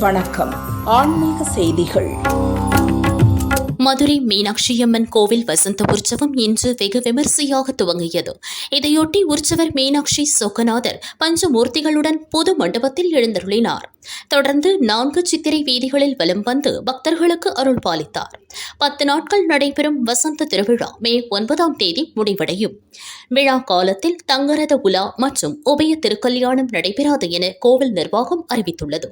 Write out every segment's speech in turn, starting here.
வணக்கம். ஆன்மீக செய்திகள். மதுரை மீனாட்சியம்மன் கோவில் வசந்த உற்சவம் இன்று வெகு விமரிசையாக துவங்கியது. இதையொட்டி உற்சவர் மீனாட்சி சொக்கநாதர் பஞ்சமூர்த்திகளுடன் பொது மண்டபத்தில் எழுந்தருளினார். தொடர்ந்து 4 சித்திரை வீதிகளில் வலம் வந்து பக்தர்களுக்கு அருள் பாலித்தார். 10 நாட்கள் நடைபெறும் வசந்த திருவிழா மே 9ஆம் தேதி முடிவடையும். விழா காலத்தில் தங்கரத உலா மற்றும் உபய திருக்கல்யாணம் நடைபெறாது என கோவில் நிர்வாகம் அறிவித்துள்ளது.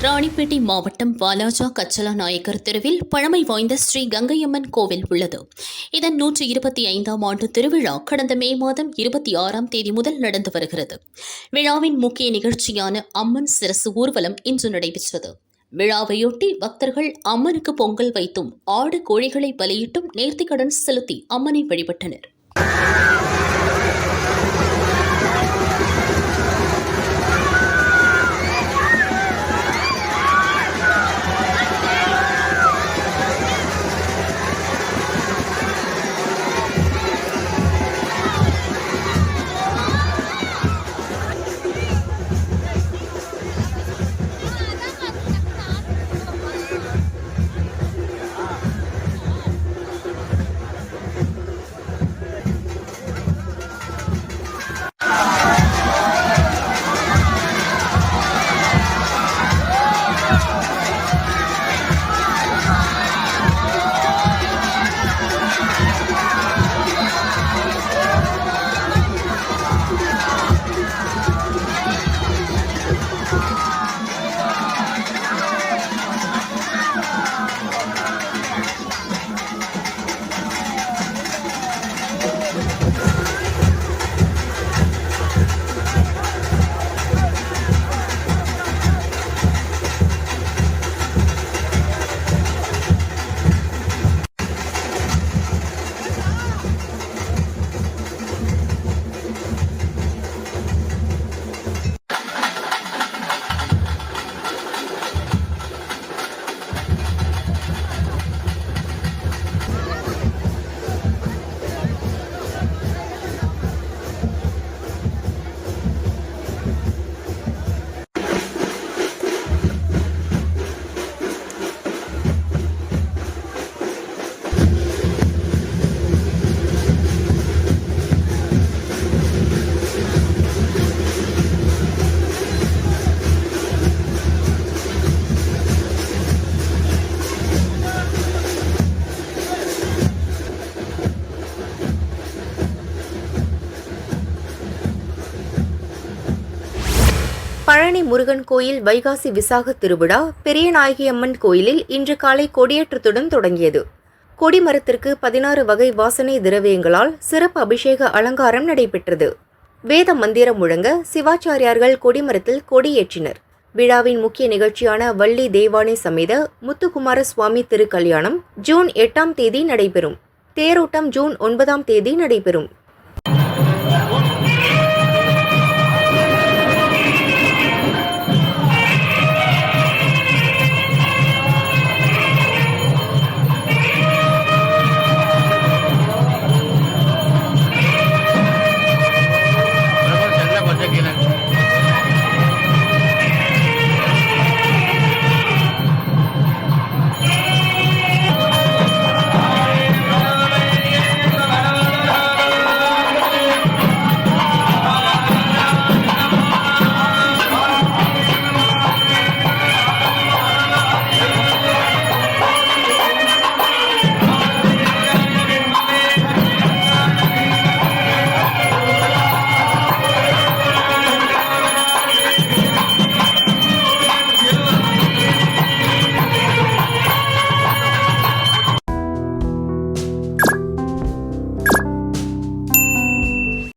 ராணிப்பேட்டை மாவட்டம் வாலாஜா கச்சலா நாயக்கர் தெருவில் பழமை வாய்ந்த ஸ்ரீ கங்கையம்மன் கோவில் உள்ளது. இதன் 125ஆம் ஆண்டு திருவிழா கடந்த மே மாதம் 26ஆம் தேதி முதல் நடந்து வருகிறது. விழாவின் முக்கிய நிகழ்ச்சியான அம்மன் சிரசு ஊர்வலம் இன்று நடைபெற்றது. விழாவையொட்டி பக்தர்கள் அம்மனுக்கு பொங்கல் வைத்தும் ஆடு கோழிகளை பலியிட்டும் நேர்த்திக்கடன் செலுத்தி அம்மனை வழிபட்டனர். பழனி முருகன் கோயில் வைகாசி விசாக திருவிழா பெரியநாயகியம்மன் கோயிலில் இன்று காலை கொடியேற்றத்துடன் தொடங்கியது. கொடிமரத்திற்கு 16 வகை வாசனை திரவியங்களால் சிறப்பு அபிஷேக அலங்காரம் நடைபெற்றது. வேத மந்திரம் முழங்க சிவாச்சாரியார்கள் கொடிமரத்தில் கொடியேற்றினர். விழாவின் முக்கிய நிகழ்ச்சியான வள்ளி தேவானை சமேத முத்துக்குமார சுவாமி திருக்கல்யாணம் ஜூன் 8ஆம் தேதி நடைபெறும். தேரோட்டம் ஜூன் 9ஆம் தேதி நடைபெறும்.